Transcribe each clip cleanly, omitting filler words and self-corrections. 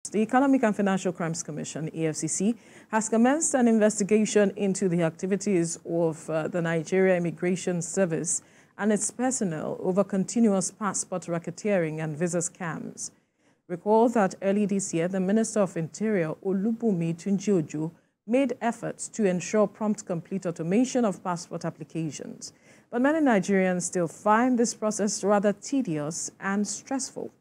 The Economic and Financial Crimes Commission, EFCC, has commenced an investigation into the activities of the Nigeria Immigration Service and its personnel over continuous passport racketeering and visa scams. Recall that early this year, the Minister of Interior, Olubunmi Tunji-Ojo, made efforts to ensure prompt, complete automation of passport applications. But many Nigerians still find this process rather tedious and stressful.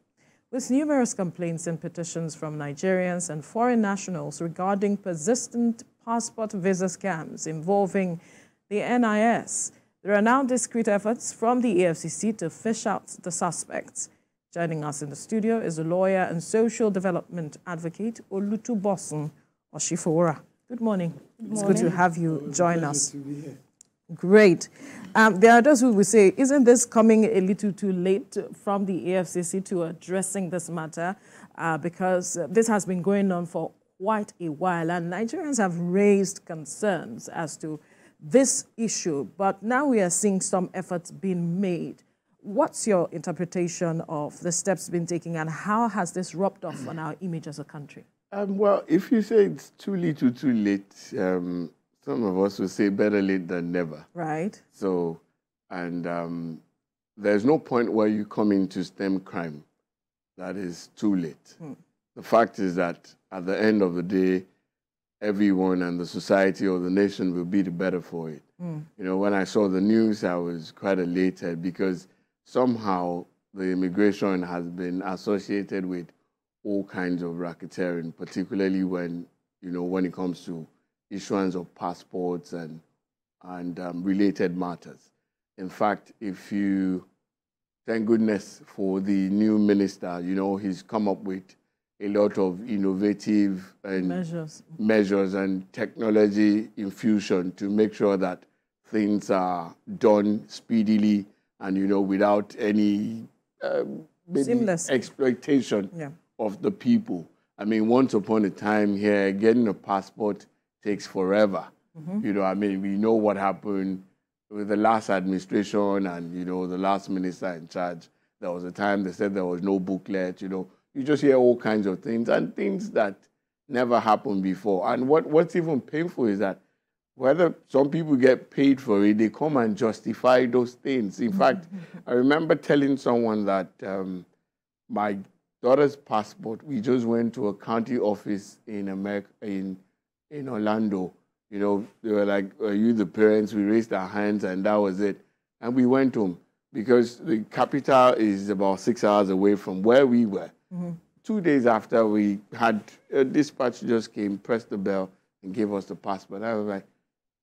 With numerous complaints and petitions from Nigerians and foreign nationals regarding persistent passport visa scams involving the NIS, there are now discreet efforts from the EFCC to fish out the suspects. Joining us in the studio is a lawyer and social development advocate, Olubunmi Tunji-Ojo. Good morning. It's good to have you join us. Great. There are those who will say, isn't this coming a little too late from the EFCC to addressing this matter? Because this has been going on for quite a while, and Nigerians have raised concerns as to this issue. But now we are seeing some efforts being made. What's your interpretation of the steps being taken, and how has this rubbed off on our image as a country? Well, if you say it's too little, too late, some of us would say better late than never. Right. So, and there's no point where you come in to stem crime that is too late. The fact is that at the end of the day, everyone and the society or the nation will be the better for it. You know, when I saw the news, I was quite elated because somehow the immigration has been associated with all kinds of racketeering, particularly when, you know, when it comes to issuance of passports and related matters. In fact, thank goodness for the new minister, you know, he's come up with a lot of innovative measures and technology infusion to make sure that things are done speedily and, you know, without any exploitation of the people. I mean, once upon a time here, getting a passport takes forever. You know, I mean, we know what happened with the last administration and, you know, the last minister in charge. There was a time they said there was no booklet, you know. You just hear all kinds of things and things that never happened before. And what's even painful is that whether some people get paid for it, they come and justify those things. In fact, I remember telling someone that my daughter's passport, we just went to a county office in America, in Orlando. You know, they were like, are you the parents? We raised our hands and that was it. And we went home because the capital is about 6 hours away from where we were. 2 days after we had, a dispatch just came, pressed the bell and gave us the passport. I was like,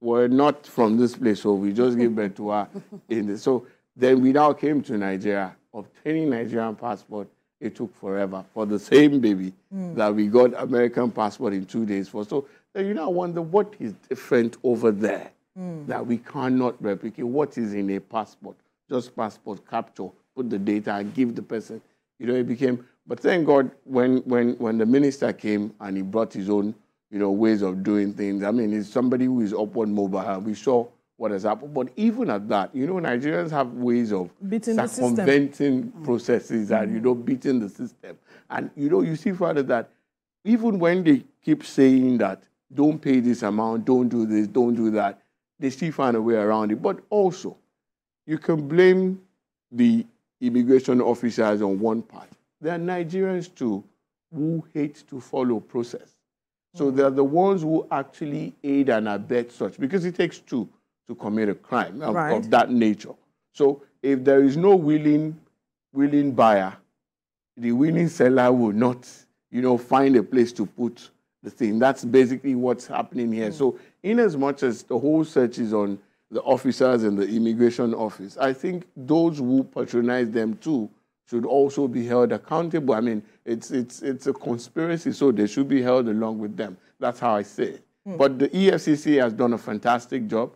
we're not from this place, so we just gave birth to her in this. So then we now came to Nigeria, obtaining Nigerian passport. It took forever for the same baby that we got American passport in 2 days for. So then you now wonder what is different over there that we cannot replicate. What is in a passport? Just passport capture, put the data and give the person. You know, it became, but thank God when the minister came and he brought his own, you know, ways of doing things. I mean, it's somebody who is upward mobile and we saw what has happened. But even at that, you know, Nigerians have ways of circumventing processes and, you know, beating the system. And, you know, you see further that even when they keep saying that, don't pay this amount, don't do this, don't do that, they still find a way around it. But also, you can blame the immigration officers on one part. There are Nigerians too who hate to follow process. So they're the ones who actually aid and abet such, because it takes two to commit a crime of that nature. So if there is no willing buyer, the willing seller will not, you know, find a place to put the thing. That's basically what's happening here. So in as much as the whole search is on the officers in the immigration office, I think those who patronize them too should also be held accountable. I mean, it's a conspiracy, so they should be held along with them. That's how I say it. But the EFCC has done a fantastic job.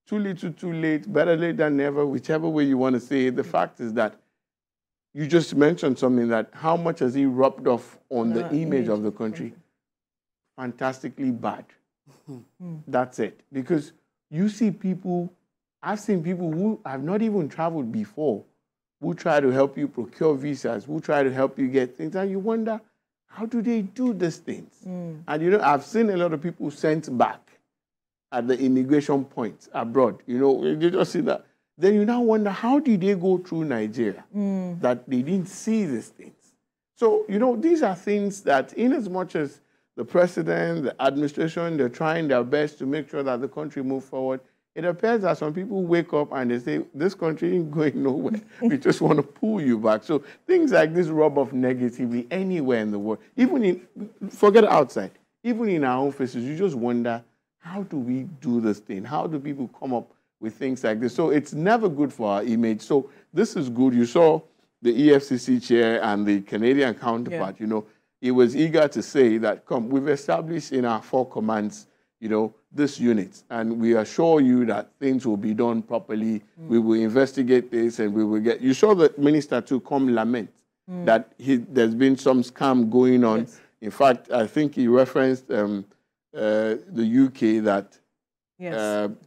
Too little, too late, better late than never, whichever way you want to say it. The fact is that you just mentioned something that how much has he rubbed off on the image of the country? Fantastically bad. That's it. Because you see people, I've seen people who have not even traveled before, who try to help you procure visas, who try to help you get things, and you wonder, how do they do these things? And, you know, I've seen a lot of people sent back at the immigration point abroad. You know, you just see that. Then you now wonder, how did they go through Nigeria that they didn't see these things? So, you know, these are things that, in as much as the president, the administration, they're trying their best to make sure that the country moves forward, it appears that some people wake up and they say, this country ain't going nowhere. We just want to pull you back. So things like this rub off negatively anywhere in the world. Even in, forget outside, even in our own faces, you just wonder, how do we do this thing? How do people come up with things like this? So it's never good for our image. So this is good. You saw the EFCC chair and the Canadian counterpart, you know, he was eager to say that, come, we've established in our 4 commands, you know, this unit, and we assure you that things will be done properly. We will investigate this, and we will get... You saw the minister to come lament that there's been some scam going on. Yes. In fact, I think he referenced the UK that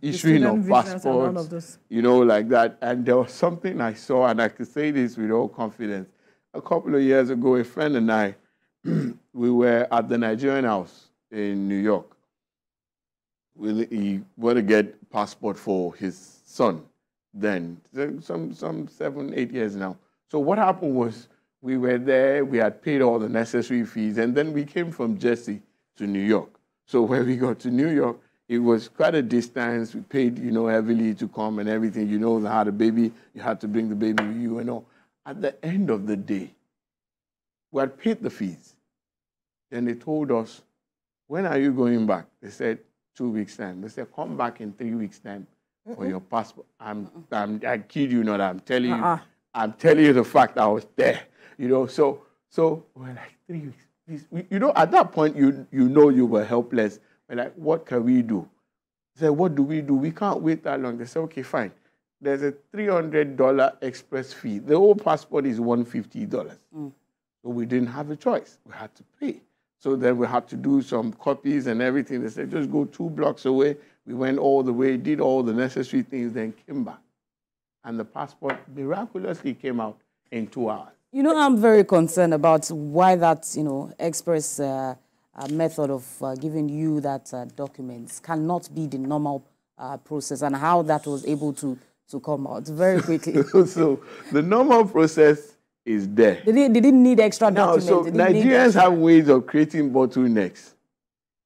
issuing of passports, you know, like that. And there was something I saw, and I could say this with all confidence. A couple of years ago, a friend and I, we were at the Nigerian house in New York. He wanted to get passport for his son then, some 7, 8 years now. So what happened was, we were there, we had paid all the necessary fees, and then we came from Jersey to New York. So when we got to New York, it was quite a distance. We paid, you know, heavily to come and everything. You know, they had a baby, you had to bring the baby with you and all. At the end of the day, we had paid the fees. Then they told us, when are you going back? They said, 2 weeks' time. They said, come back in 3 weeks' time for your passport. I kid you not, I'm telling you the fact, I was there. You know, so we're like, 3 weeks. Please. You know, at that point, you know you were helpless. We're like, what can we do? They said, what do? We can't wait that long. They said, okay, fine. There's a $300 express fee. The whole passport is $150. So we didn't have a choice. We had to pay. So then we had to do some copies and everything. They said, just go 2 blocks away. We went all the way, did all the necessary things, then came back. And the passport miraculously came out in 2 hours. You know, I'm very concerned about why that, you know, express method of giving you that documents cannot be the normal process, and how that was able to come out very quickly. So the normal process is there. They didn't need extra documents. No, so Nigerians have ways of creating bottlenecks.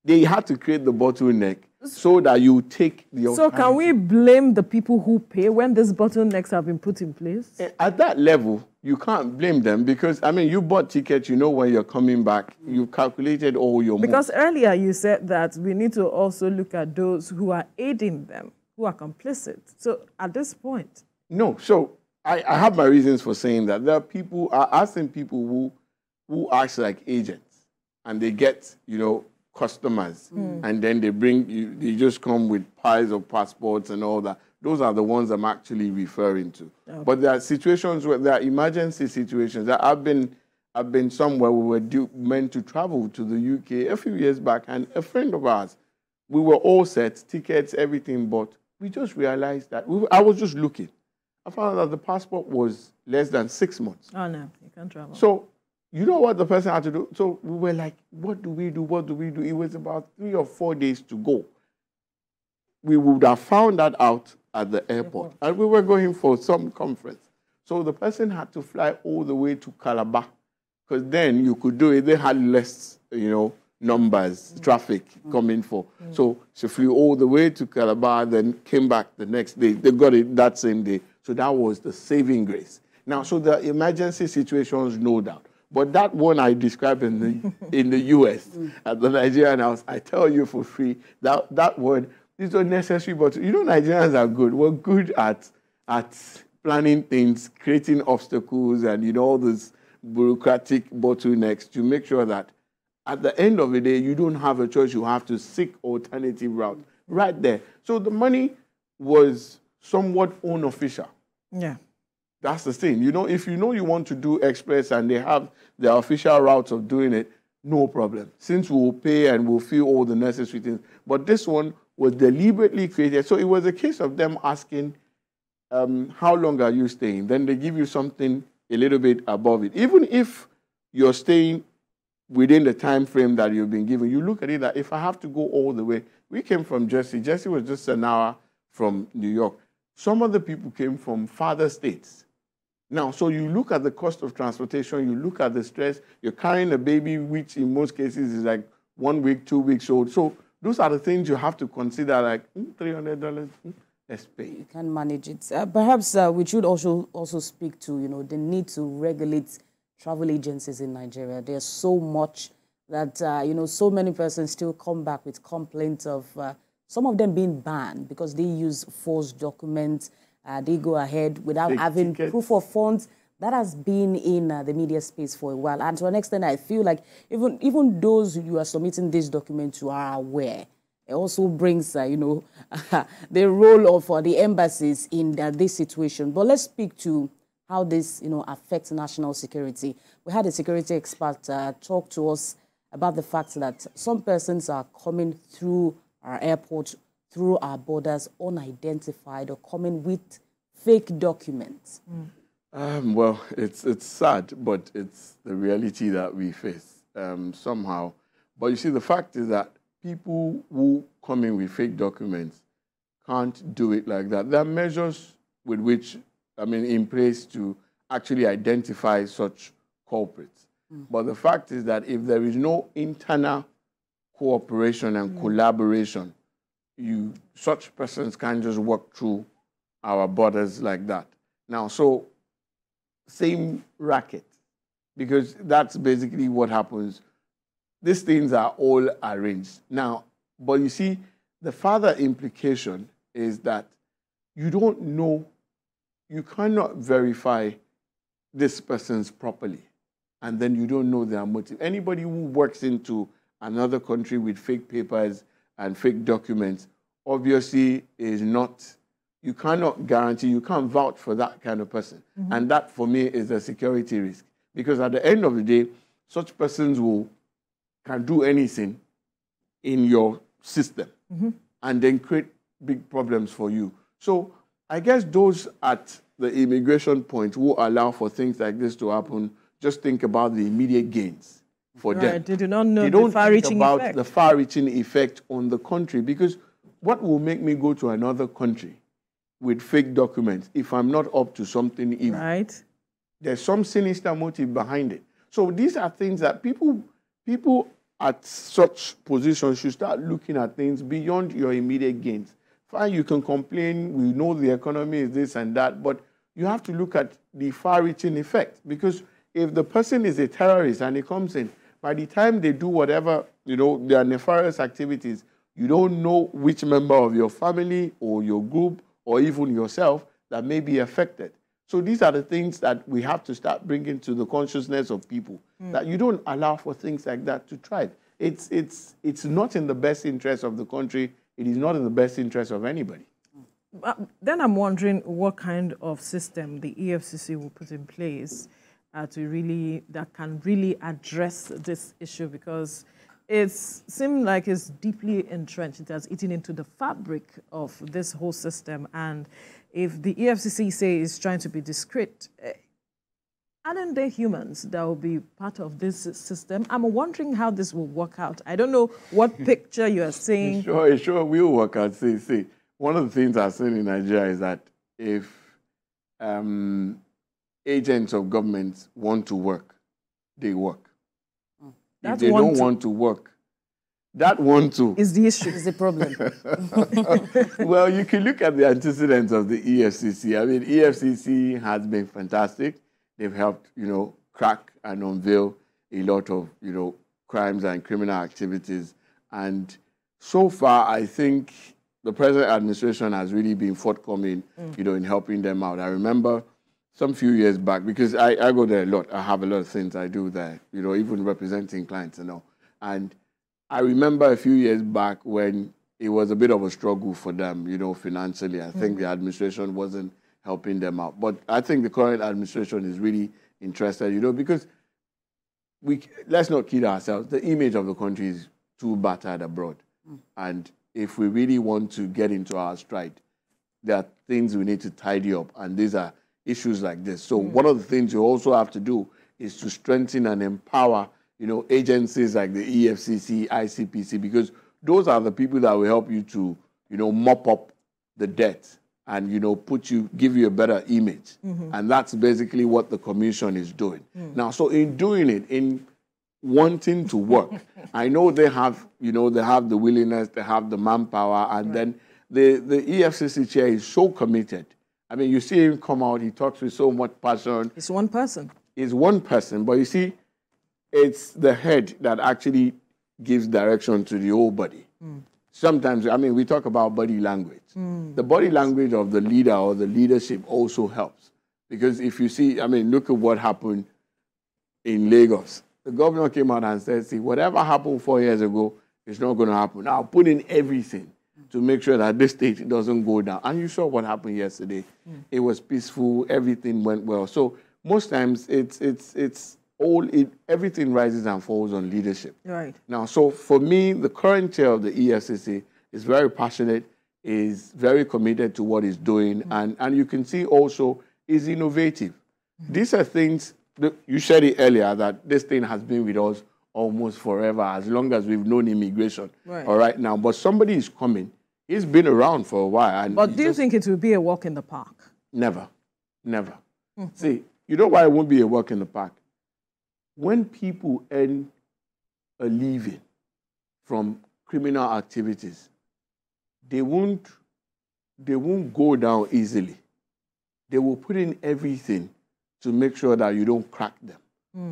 They had to create the bottleneck so that you take the... So can we blame the people who pay when these bottlenecks have been put in place? At that level, you can't blame them because, I mean, you bought tickets, you know when you're coming back, you calculated all your moves. Because earlier you said that we need to also look at those who are aiding them, who are complicit. So at this point... No, so I have my reasons for saying that. There are people, I've seen people who act like agents and they get, you know, customers, and then they bring you, they just come with piles of passports and all that. Those are the ones I'm actually referring to. Okay. But there are situations where there are emergency situations. I've been somewhere we were meant to travel to the UK a few years back, and a friend of ours, we were all set, tickets, everything, but we just realized that I was just looking. I found out that the passport was less than 6 months. Oh no, you can't travel. So you know what the person had to do? So we were like, what do we do? What do we do? It was about 3 or 4 days to go. We would have found that out at the airport. And we were going for some conference. So the person had to fly all the way to Calabar, because then you could do it. They had less, you know, numbers, traffic coming for. So she flew all the way to Calabar, then came back the next day. They got it that same day. So that was the saving grace. Now, so the emergency situations, no doubt. But that one I described in the US at the Nigerian house, I tell you for free, that one is unnecessary. But you know, Nigerians are good. We're good at planning things, creating obstacles, and you know, all these bureaucratic bottlenecks to make sure that at the end of the day, you don't have a choice. You have to seek alternative route right there. So the money was somewhat unofficial. Yeah. That's the thing. You know, if you know you want to do express and they have their official routes of doing it, no problem. Since we'll pay and we'll fill all the necessary things. But this one was deliberately created. So it was a case of them asking, how long are you staying? Then they give you something a little bit above it. Even if you're staying within the time frame that you've been given, you look at it that if I have to go all the way, we came from Jersey. Jersey was just an hour from New York. Some of the people came from farther states. Now, so you look at the cost of transportation, you look at the stress, you're carrying a baby, which in most cases is like 1 week, 2 weeks old. So those are the things you have to consider, like $300, let's pay. You can manage it. Perhaps we should also speak to, the need to regulate travel agencies in Nigeria. There's so much that, so many persons still come back with complaints of some of them being banned because they use false documents. They go ahead without having proof of funds. That has been in the media space for a while. And to an extent, I feel like even those you are submitting these documents to are aware. It also brings, the role of the embassies in this situation. But let's speak to how this, affects national security. We had a security expert talk to us about the fact that some persons are coming through our airport, through our borders, unidentified or coming with fake documents. Well, it's sad, but it's the reality that we face somehow. But you see, the fact is that people who come in with fake documents can't do it like that. There are measures with which, in place to actually identify such culprits. But the fact is that if there is no internal cooperation and collaboration, such persons can't just walk through our borders like that. Now, so same racket, because that's basically what happens. These things are all arranged. Now, but you see, the further implication is that you don't know, you cannot verify this person's properly, and then you don't know their motive. Anybody who works into another country with fake papers and fake documents obviously is not, you cannot guarantee, you can't vouch for that kind of person. And that, for me, is a security risk. Because at the end of the day, such persons can do anything in your system and then create big problems for you. So I guess those at the immigration point who allow for things like this to happen just think about the immediate gains for them. They do not know they don't the far-reaching think about effect. the far-reaching effect on the country, because what will make me go to another country with fake documents if I'm not up to something evil? Right. There's some sinister motive behind it. So these are things that people at such positions should start looking at things beyond your immediate gains. Fine, you can complain, we know the economy is this and that, but you have to look at the far-reaching effect, because if the person is a terrorist and he comes in, by the time they do whatever, their nefarious activities, you don't know which member of your family or your group or even yourself that may be affected. So these are the things that we have to start bringing to the consciousness of people, that you don't allow for things like that to thrive. It's not in the best interest of the country. It is not in the best interest of anybody. Then I'm wondering what kind of system the EFCC will put in place that can really address this issue, because it seems like it's deeply entrenched. It has eaten into the fabric of this whole system. And if the EFCC say is trying to be discreet, aren't there humans that will be part of this system? I'm wondering how this will work out. I don't know what picture you are seeing. It sure will work out. See, one of the things I've seen in Nigeria is that if agents of government want to work, they work. If they don't want to work, that want to is the issue. Is the problem. Well, you can look at the antecedents of the EFCC. I mean, EFCC has been fantastic. They've helped, crack and unveil a lot of, crimes and criminal activities. And so far, I think the present administration has really been forthcoming, in helping them out. I remember some few years back, because I go there a lot. I have a lot of things I do there, even representing clients, And I remember a few years back when it was a bit of a struggle for them, financially. I think the administration wasn't helping them out. But I think the current administration is really interested, because let's not kid ourselves. The image of the country is too battered abroad. And if we really want to get into our stride, there are things we need to tidy up. And these are issues like this. So one of the things you also have to do is to strengthen and empower agencies like the EFCC, ICPC, because those are the people that will help you to, mop up the debt and, give you a better image. And that's basically what the commission is doing. Now, so in doing it, in wanting to work, I know they have, they have the willingness, they have the manpower, and then the EFCC chair is so committed. I mean, you see him come out, he talks with so much passion. It's one person. It's one person, but you see, it's the head that actually gives direction to the whole body. Sometimes, I mean, we talk about body language. The body language of the leader or the leadership also helps. Because if you see, I mean, look at what happened in Lagos. The governor came out and said, see, whatever happened 4 years ago, it's not going to happen. Now, put in everything to make sure that this state doesn't go down. And you saw what happened yesterday. It was peaceful. Everything went well. So most times, everything rises and falls on leadership. Right. Now, so for me, the current chair of the EFCC is very passionate, is very committed to what he's doing, and you can see also is innovative. These are things, you said it earlier, that this thing has been with us almost forever, as long as we've known immigration. Right. All right now, but somebody is coming. He's been around for a while. And but do you think it will be a walk in the park? Never. Never. See, you know why it won't be a walk in the park? When people earn a living from criminal activities, they won't go down easily. They will put in everything to make sure that you don't crack them.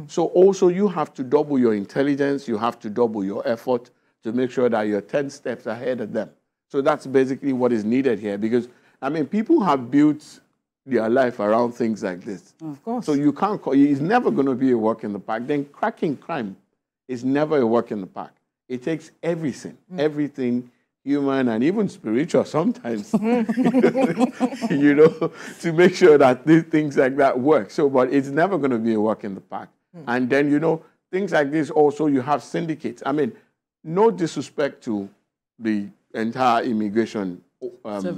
So also you have to double your intelligence, you have to double your effort to make sure that you're 10 steps ahead of them. So that's basically what is needed here, because, I mean, people have built their life around things like this. Of course. So you can't call, it's never going to be a walk in the park. Then cracking crime is never a walk in the park. It takes everything, everything human and even spiritual sometimes, to make sure that these things like that work. So, but it's never going to be a walk in the park. And then, things like this also, you have syndicates. I mean, no disrespect to the entire immigration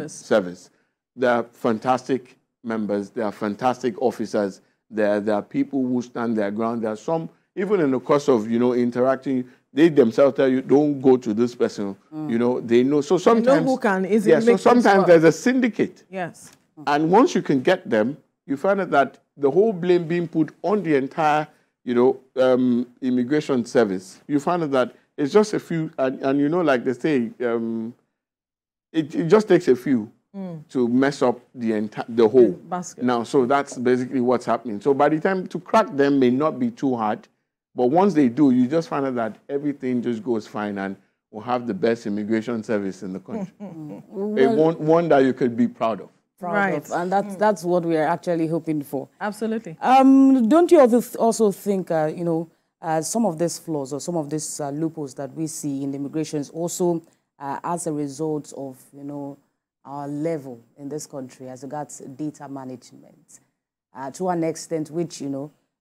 service. They are fantastic members. They are fantastic officers. There are people who stand their ground. There are some, even in the course of, interacting, they themselves tell you, don't go to this person. They know. So sometimes, they know who can easily so sometimes there's a syndicate. Yes. And once you can get them, you find out that the whole blame being put on the entire, immigration service, you find out that it's just a few, and like they say, it just takes a few to mess up the whole basket. Now, so that's basically what's happening. So by the time to crack them may not be too hard, but once they do, you just find out that everything just goes fine, and we'll have the best immigration service in the country. One that you could be proud of. And that's what we are actually hoping for. Absolutely. Don't you also think, some of these flaws or some of these loopholes that we see in the immigration is also as a result of, our level in this country as regards data management to an extent which,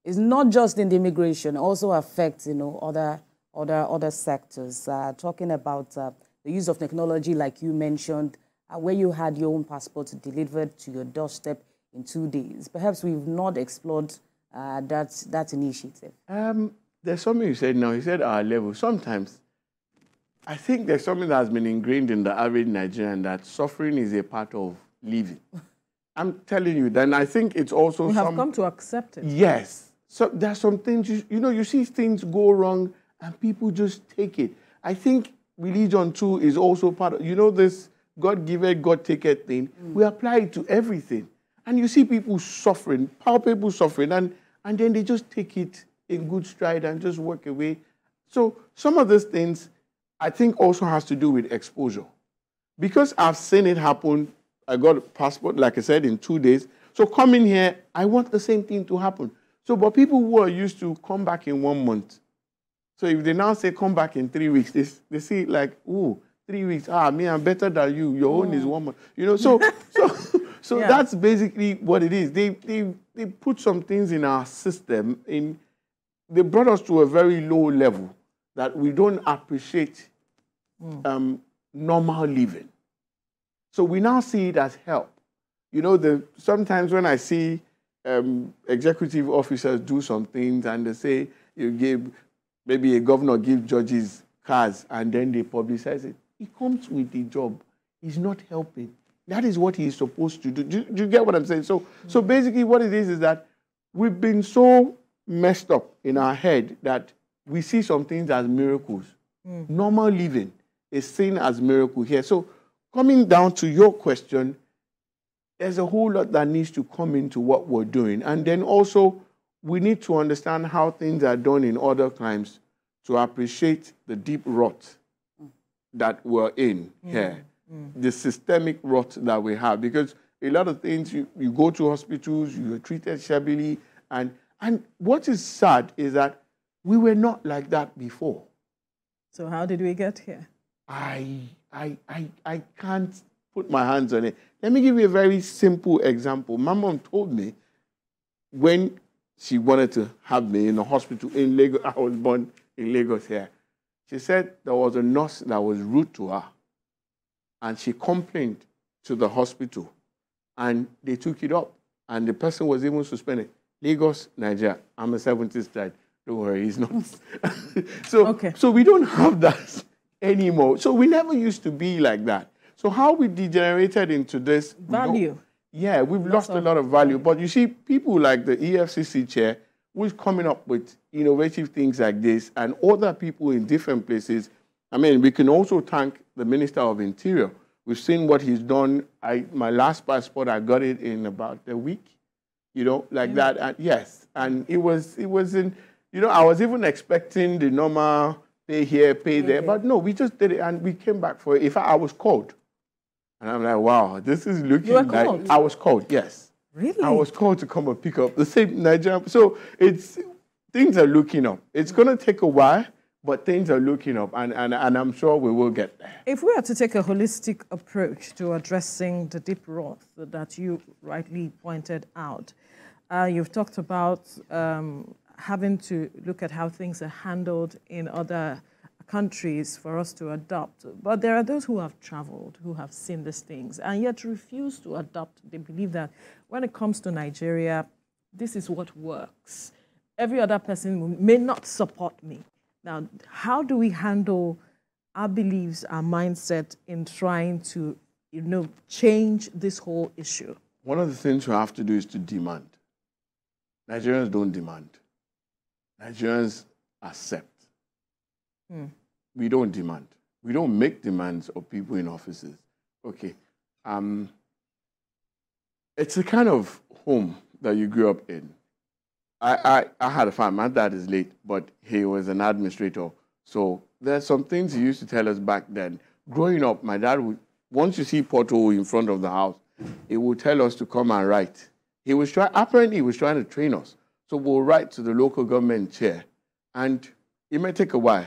is not just in the immigration, also affects, other sectors. Talking about the use of technology, like you mentioned, where you had your own passport delivered to your doorstep in 2 days. Perhaps we've not explored that initiative. There's something you said now. You said our level. Sometimes, I think there's something that has been ingrained in the average Nigerian that suffering is a part of living. I'm telling you, then I think it's also we have come to accept it. Yes. So there's some things, you see things go wrong and people just take it. I think religion too is also part of, this God give it, God take it thing. We apply it to everything. And you see people suffering, palpable suffering, and then they just take it in good stride and just walk away. So some of these things, I think, also has to do with exposure. Because I've seen it happen, I got a passport, like I said, in 2 days. So coming here, I want the same thing to happen. So, but people who are used to come back in 1 month, so if they now say come back in 3 weeks, they see it like, ooh, 3 weeks, me, I'm better than you. Your own is 1 month. So yeah. That's basically what it is. They put some things in our system, they brought us to a very low level that we don't appreciate normal living. So we now see it as help. Sometimes when I see executive officers do some things and they say, maybe a governor gives judges cars and then they publicize it. He comes with the job. He's not helping. That is what he's supposed to do. Do you get what I'm saying? So basically what it is that we've been so messed up in our head that we see some things as miracles. Normal living is seen as miracle here. So coming down to your question, there's a whole lot that needs to come into what we're doing. And then also, we need to understand how things are done in other crimes to appreciate the deep rot that we're in here, the systemic rot that we have. Because a lot of things, you go to hospitals, you're treated shabbily, and what is sad is that we were not like that before. So how did we get here? I can't put my hands on it. Let me give you a very simple example. My mom told me when she wanted to have me in the hospital in Lagos. I was born in Lagos here. She said there was a nurse that was rude to her, and she complained to the hospital, and they took it up, and the person was even suspended. Lagos, Nigeria. I'm a 70s child. Don't worry, he's not. So we don't have that anymore. So we never used to be like that. So how we degenerated into this value? Yeah, we've lost a lot of value. But you see, people like the EFCC chair, who's coming up with innovative things like this, and other people in different places. I mean, we can also thank the Minister of Interior. We've seen what he's done. My last passport, I got it in about a week, like that. And yes, and it was in, I was even expecting the normal pay here, pay there, but no, we just did it, and we came back for it. In fact, I was called. And I'm like, wow, this is looking you were like... Called? I was called, yes. Really? I was called to come and pick up the same Nigerian... So things are looking up. It's going to take a while, but things are looking up, and I'm sure we will get there. If we are to take a holistic approach to addressing the deep rot that you rightly pointed out, you've talked about having to look at how things are handled in other countries for us to adopt. But there are those who have traveled, who have seen these things, and yet refuse to adopt. They believe that when it comes to Nigeria, this is what works. Every other person may not support me. Now, how do we handle our beliefs, our mindset in trying to, change this whole issue? One of the things we have to do is to demand. Nigerians don't demand. Nigerians accept. We don't demand. We don't make demands of people in offices. Okay. It's a kind of home that you grew up in. I had a family. My dad is late, but he was an administrator. So there's some things he used to tell us back then. Growing up, my dad would, once you see pothole in front of the house, he would tell us to come and write. Apparently he was trying to train us. So we'll write to the local government chair. And it may take a while,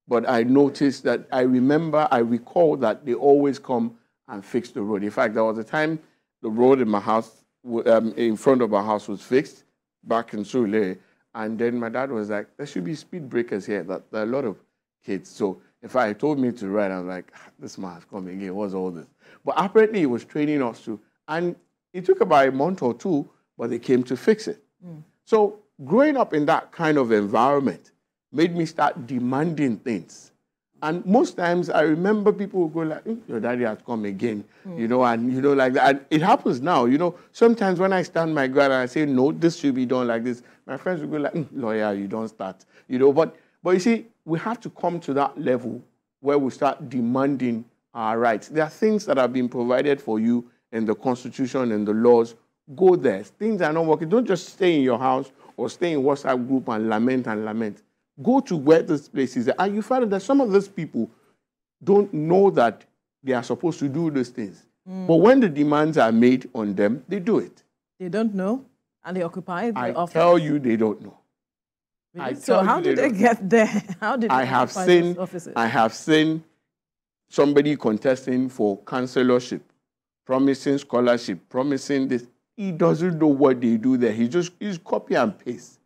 but I noticed that I recall that they always come and fix the road. In fact, there was a time the road in my house, in front of my house was fixed back in Surulere. And then my dad was like, there should be speed breakers here. That there are a lot of kids. So if I told me to write, I was like, this man has come again. What's all this? But apparently he was training us to. And it took about a month or two, but they came to fix it. So growing up in that kind of environment made me start demanding things. And most times I remember people would go like, your daddy has come again, like that. And it happens now, Sometimes when I stand my ground and I say, no, this should be done like this, my friends will go like, lawyer, you don't start, But you see, we have to come to that level where we start demanding our rights. There are things that have been provided for you in the Constitution and the laws. Go there. Things are not working. Don't just stay in your house or stay in WhatsApp group and lament. Go to where this place is. And you find that some of these people don't know that they are supposed to do these things. But when the demands are made on them, they do it. They don't know, and they occupy the office. I tell you, they don't know. Really? So how did they get there? How did they occupy those offices? I have seen somebody contesting for councillorship, promising scholarship, promising this. He doesn't know what they do there. He's copy and paste.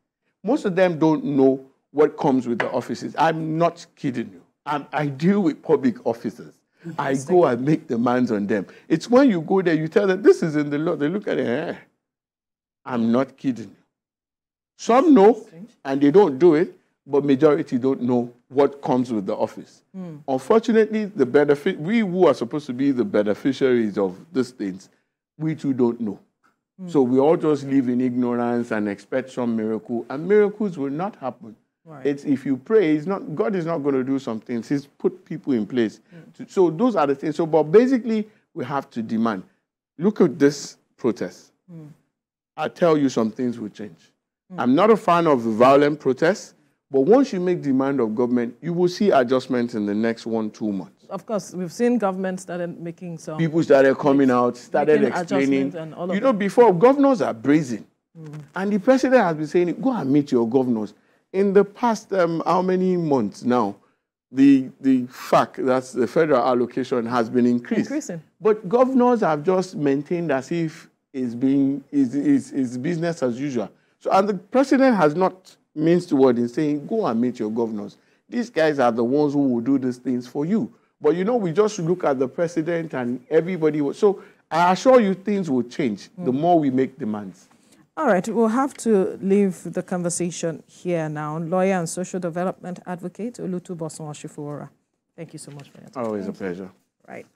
Most of them don't know what comes with the offices. I'm not kidding you. I deal with public officers. I go and make demands on them. It's when you go there, you tell them, this is in the law. They look at it, I'm not kidding you. Some know, and they don't do it. but majority don't know what comes with the office. Unfortunately, we who are supposed to be the beneficiaries of these things, we too don't know. So we all just live in ignorance and expect some miracle, and miracles will not happen. Right. It's if you pray, God is not going to do some things. He's put people in place. So those are the things. So, but basically, we have to demand. Look at this protest. I tell you, some things will change. I'm not a fan of the violent protests, but once you make demand of government, you will see adjustments in the next 1-2 months. Of course, we've seen government started making some... People started coming out, started explaining. And all of that. Before, governors are brazen. And the president has been saying, go and meet your governors. In the past, how many months now, the fact that the federal allocation has been increasing. But governors have just maintained as if it's business as usual. So, and the president has not minced the word in saying, go and meet your governors. These guys are the ones who will do these things for you. But, we just look at the president and everybody. So I assure you things will change the more we make demands. All right, we'll have to leave the conversation here now. Lawyer and social development advocate, Olutunji-Ojo. Thank you so much for your time. Always a pleasure. Right.